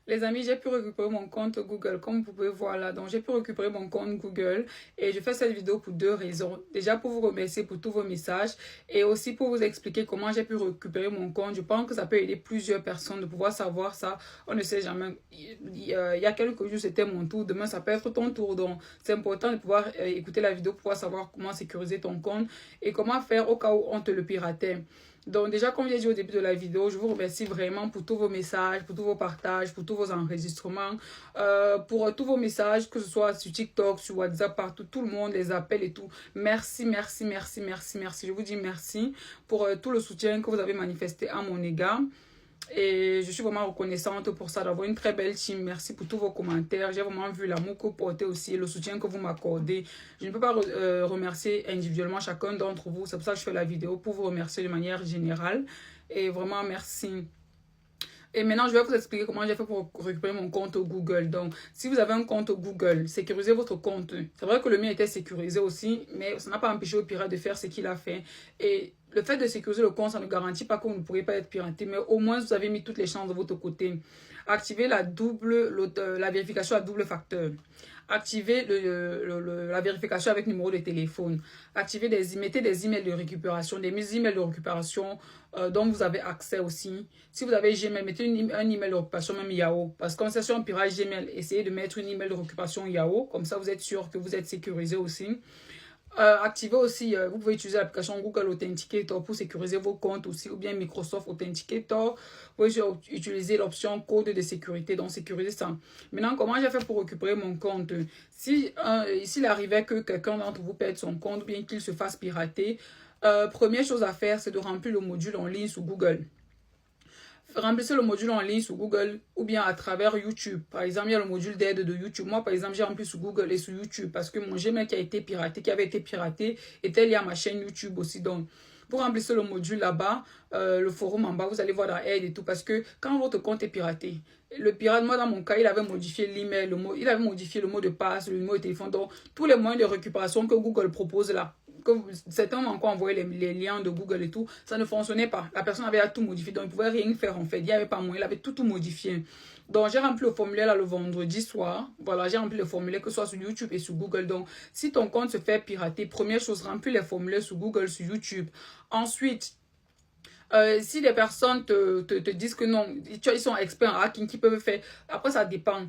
Les amis, j'ai pu récupérer mon compte Google, comme vous pouvez voir là. Donc, j'ai pu récupérer mon compte Google et je fais cette vidéo pour deux raisons. Déjà, pour vous remercier pour tous vos messages et aussi pour vous expliquer comment j'ai pu récupérer mon compte. Je pense que ça peut aider plusieurs personnes de pouvoir savoir ça. On ne sait jamais. Il y a quelques jours, c'était mon tour. Demain, ça peut être ton tour. Donc, c'est important de pouvoir écouter la vidéo pour pouvoir savoir comment sécuriser ton compte et comment faire au cas où on te le piratait. Donc déjà, comme j'ai dit au début de la vidéo, je vous remercie vraiment pour tous vos messages, pour tous vos partages, pour tous vos enregistrements, pour tous vos messages, que ce soit sur TikTok, sur WhatsApp, partout, tout le monde, les appels et tout. Merci, merci, merci, merci, merci. Je vous dis merci pour tout le soutien que vous avez manifesté à mon égard. Et je suis vraiment reconnaissante pour ça, d'avoir une très belle team. Merci pour tous vos commentaires. J'ai vraiment vu l'amour que vous portez aussi et le soutien que vous m'accordez. Je ne peux pas remercier individuellement chacun d'entre vous. C'est pour ça que je fais la vidéo, pour vous remercier de manière générale. Et vraiment, merci. Et maintenant, je vais vous expliquer comment j'ai fait pour récupérer mon compte Google. Donc, si vous avez un compte Google, sécurisez votre compte. C'est vrai que le mien était sécurisé aussi, mais ça n'a pas empêché au pirate de faire ce qu'il a fait. Et le fait de sécuriser le compte, ça ne garantit pas que vous ne pourrez pas être piraté, mais au moins, vous avez mis toutes les chances de votre côté. Activez la vérification à double facteur. Activez la vérification avec numéro de téléphone. Mettez des emails de récupération, des emails de récupération dont vous avez accès aussi. Si vous avez Gmail, mettez un email de récupération, même Yahoo. Parce qu'on sait sur un pirate Gmail, essayez de mettre une email de récupération Yahoo. Comme ça, vous êtes sûr que vous êtes sécurisé aussi. Activez aussi, vous pouvez utiliser l'application Google Authenticator pour sécuriser vos comptes aussi, ou bien Microsoft Authenticator. Vous pouvez utiliser l'option code de sécurité, donc sécuriser ça. Maintenant, comment j'ai fait pour récupérer mon compte? S'il arrivait que quelqu'un d'entre vous perde son compte, ou bien qu'il se fasse pirater, première chose à faire, c'est de remplir le module en ligne sur Google. Remplissez le module en ligne sur Google ou bien à travers YouTube. Par exemple, il y a le module d'aide de YouTube. Moi, par exemple, j'ai rempli sur Google et sur YouTube parce que mon Gmail qui avait été piraté, était lié à ma chaîne YouTube aussi. Donc, vous remplissez le module là-bas, le forum en bas, vous allez voir dans aide et tout. Parce que quand votre compte est piraté, le pirate, moi dans mon cas, il avait modifié l'email, il avait modifié le mot de passe, le numéro de téléphone. Donc, tous les moyens de récupération que Google propose là, que certains m'ont encore envoyé les liens de Google et tout, ça ne fonctionnait pas. La personne avait tout modifié, donc il ne pouvait rien faire en fait. Il n'y avait pas moyen, il avait tout modifié. Donc j'ai rempli le formulaire là le vendredi soir. Voilà, j'ai rempli le formulaire que ce soit sur YouTube et sur Google. Donc si ton compte se fait pirater, première chose, remplis les formulaires sur Google, sur YouTube. Ensuite, si les personnes te disent que non, ils sont experts en hacking, qui peuvent faire, après ça dépend.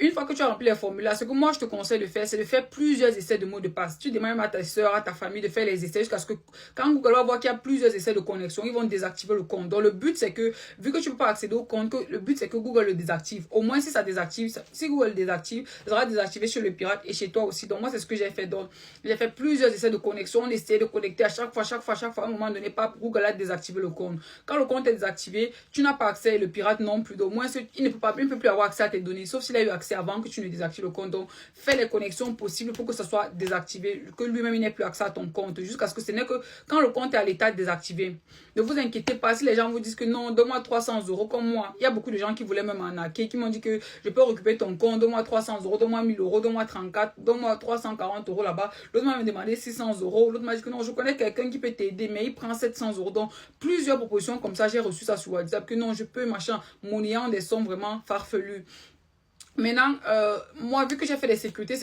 Une fois que tu as rempli les formulaires, ce que moi je te conseille de faire, c'est de faire plusieurs essais de mots de passe. Tu demandes même à ta soeur, à ta famille de faire les essais jusqu'à ce que quand Google va voir qu'il y a plusieurs essais de connexion, ils vont désactiver le compte. Donc le but c'est que, vu que tu ne peux pas accéder au compte, le but c'est que Google le désactive. Au moins si ça désactive, si Google le désactive, ça sera désactivé chez le pirate et chez toi aussi. Donc moi c'est ce que j'ai fait. Donc j'ai fait plusieurs essais de connexion, on essayait de connecter à chaque fois. À un moment donné, pas Google a désactivé le compte. Quand le compte est désactivé, tu n'as pas accès et le pirate non plus. Donc au moins il ne peut plus avoir accès à tes données, sauf s'il a eu accès avant que tu ne désactives le compte. Donc, fais les connexions possibles pour que ça soit désactivé, que lui-même il n'ait plus accès à ton compte, jusqu'à ce que ce n'est que quand le compte est à l'état désactivé. Ne vous inquiétez pas si les gens vous disent que non, donne-moi 300 euros comme moi. Il y a beaucoup de gens qui voulaient même arnaquer, qui m'ont dit que je peux récupérer ton compte, donne-moi 300 euros, donne-moi 1000 euros, donne-moi 34, donne-moi 340 euros là-bas. L'autre m'a demandé 600 euros. L'autre m'a dit que non, je connais quelqu'un qui peut t'aider, mais il prend 700 euros. Donc, plusieurs propositions comme ça, j'ai reçu ça sur WhatsApp, que non, je peux, machin, monnayant des sommes vraiment farfelues. Maintenant, moi, vu que j'ai fait les sécurités,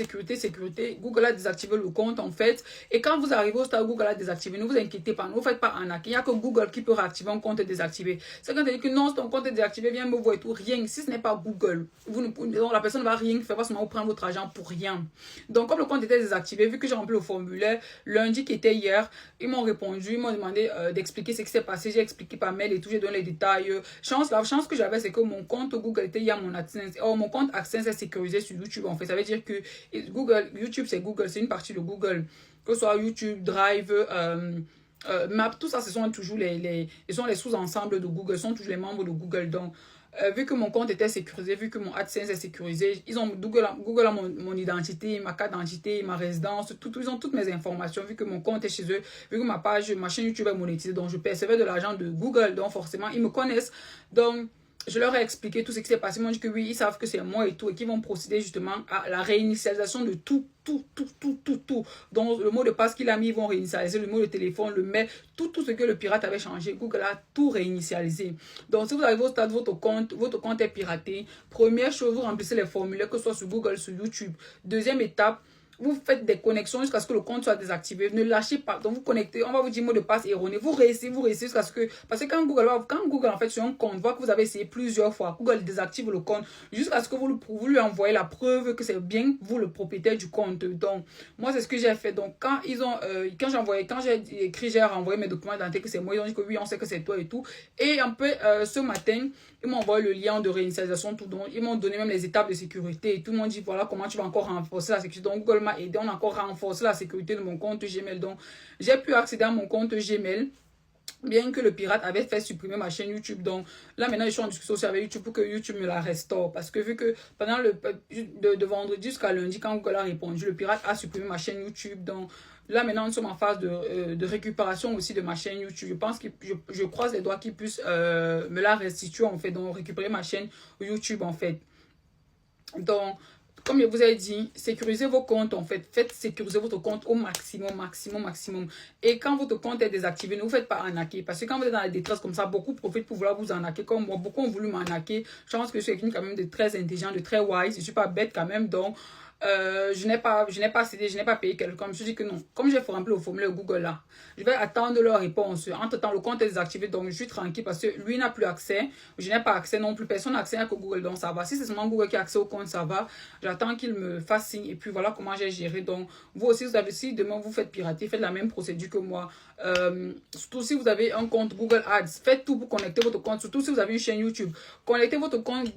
Google a désactivé le compte en fait. Et quand vous arrivez au stade où Google a désactivé, ne vous inquiétez pas, ne vous faites pas arnaquer. Il n'y a que Google qui peut réactiver un compte désactivé. C'est quand tu dis que non, ton compte est désactivé, viens me voir et tout, rien. Si ce n'est pas Google, la personne ne va rien faire, parce que vous prendre votre argent pour rien. Donc, comme le compte était désactivé, vu que j'ai rempli le formulaire, lundi qui était hier, ils m'ont répondu, ils m'ont demandé d'expliquer ce qui s'est passé. J'ai expliqué par mail et tout, j'ai donné les détails. La chance que j'avais, c'est que mon compte Google était hier mon AdSense. Or, mon compte AdSense est sécurisé sur YouTube en fait. Ça veut dire que YouTube c'est Google, c'est une partie de Google. Que ce soit YouTube, Drive, Map, tout ça ce sont toujours les sous-ensembles de Google, sont toujours les membres de Google. Donc, vu que mon compte était sécurisé, vu que mon AdSense est sécurisé, Google a mon identité, ma carte d'identité, ma résidence, ils ont toutes mes informations, vu que mon compte est chez eux, vu que ma chaîne YouTube est monétisée, donc je percevais de l'argent de Google, donc forcément, ils me connaissent. Donc, je leur ai expliqué tout ce qui s'est passé. Ils m'ont dit que oui, ils savent que c'est moi et tout, et qu'ils vont procéder justement à la réinitialisation de tout. Donc, le mot de passe qu'il a mis, ils vont réinitialiser le mot de téléphone, le mail, tout ce que le pirate avait changé. Google a tout réinitialisé. Donc, si vous arrivez au stade, votre compte est piraté. Première chose, vous remplissez les formulaires, que ce soit sur Google, sur YouTube. Deuxième étape, vous faites des connexions jusqu'à ce que le compte soit désactivé. Ne lâchez pas. Donc, vous connectez. On va vous dire mot de passe erroné. Vous réessayez jusqu'à ce que... Parce que quand Google, en fait, sur un compte, voit que vous avez essayé plusieurs fois, Google désactive le compte jusqu'à ce que vous lui envoyez la preuve que c'est bien vous le propriétaire du compte. Donc, moi, c'est ce que j'ai fait. Donc, quand j'ai écrit, j'ai renvoyé mes documents d'identité que c'est moi, ils ont dit que oui, on sait que c'est toi et tout. Et un peu, ce matin, ils m'ont envoyé le lien de réinitialisation, tout. Donc, ils m'ont donné même les étapes de sécurité. Et tout le monde dit, voilà comment tu vas encore renforcer la sécurité. Donc, Google m'a aidé. On a encore renforcé la sécurité de mon compte Gmail. Donc, j'ai pu accéder à mon compte Gmail. Bien que le pirate avait fait supprimer ma chaîne YouTube. Donc, là, maintenant, je suis en discussion aussi avec YouTube pour que YouTube me la restaure. Parce que vu que pendant de vendredi jusqu'à lundi, quand Google a répondu, le pirate a supprimé ma chaîne YouTube. Donc, là, maintenant, nous sommes en phase de récupération aussi de ma chaîne YouTube. Je pense que je croise les doigts qu'ils puissent me la restituer, en fait. Donc, récupérer ma chaîne YouTube, en fait. Donc, comme je vous ai dit, sécurisez vos comptes, en fait. Faites sécuriser votre compte au maximum. Et quand votre compte est désactivé, ne vous faites pas arnaquer. Parce que quand vous êtes dans la détresse comme ça, beaucoup profitent pour vouloir vous arnaquer. Comme moi, beaucoup ont voulu m'arnaquer. Je pense que je suis quelqu'un quand même de très intelligent, de très wise. Je ne suis pas bête quand même. Donc, je n'ai pas cédé, je n'ai pas payé quelqu'un. Je me suis dit que non. Comme j'ai rempli le formulaire Google là, je vais attendre leur réponse. Entre-temps, le compte est désactivé, donc je suis tranquille parce que lui n'a plus accès. Je n'ai pas accès non plus. Personne n'a accès à que Google, donc ça va. Si c'est seulement Google qui a accès au compte, ça va. J'attends qu'il me fasse signe et puis voilà comment j'ai géré. Donc, vous aussi, si demain vous faites pirater, faites la même procédure que moi. Surtout si vous avez un compte Google Ads, faites tout pour connecter votre compte. Surtout si vous avez une chaîne YouTube, connectez votre compte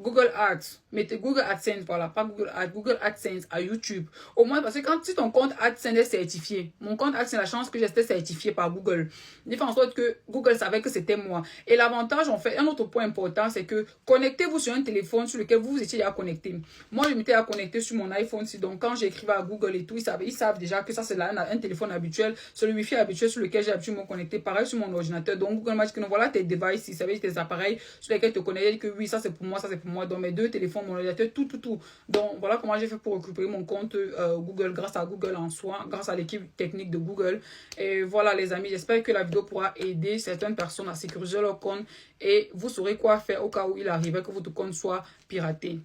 Google Ads. Mettez Google AdSense, voilà, pas Google Ads, Google AdSense à YouTube. Au moins, parce que si ton compte AdSense est certifié, mon compte AdSense, la chance que j'étais certifié par Google, il fait en sorte que Google savait que c'était moi. Et l'avantage, en fait, un autre point important, c'est que connectez-vous sur un téléphone sur lequel vous étiez déjà connecté. Moi, je m'étais à connecter sur mon iPhone, donc quand j'écrivais à Google et tout, ils savent déjà que ça, c'est un téléphone habituel, c'est le Wi-Fi habituel sur lequel j'ai habituellement connecté. Pareil sur mon ordinateur. Donc, Google m'a dit que non, voilà tes devices, ça veut dire tes appareils sur lesquels tu te connectes, que oui, ça c'est pour moi, ça c'est pour moi. Dans mes deux téléphones, mon ordinateur, tout. Donc, voilà comment j'ai fait pour récupérer mon compte Google grâce à Google en soi, grâce à l'équipe technique de Google. Et voilà, les amis, j'espère que la vidéo pourra aider certaines personnes à sécuriser leur compte et vous saurez quoi faire au cas où il arriverait que votre compte soit piraté.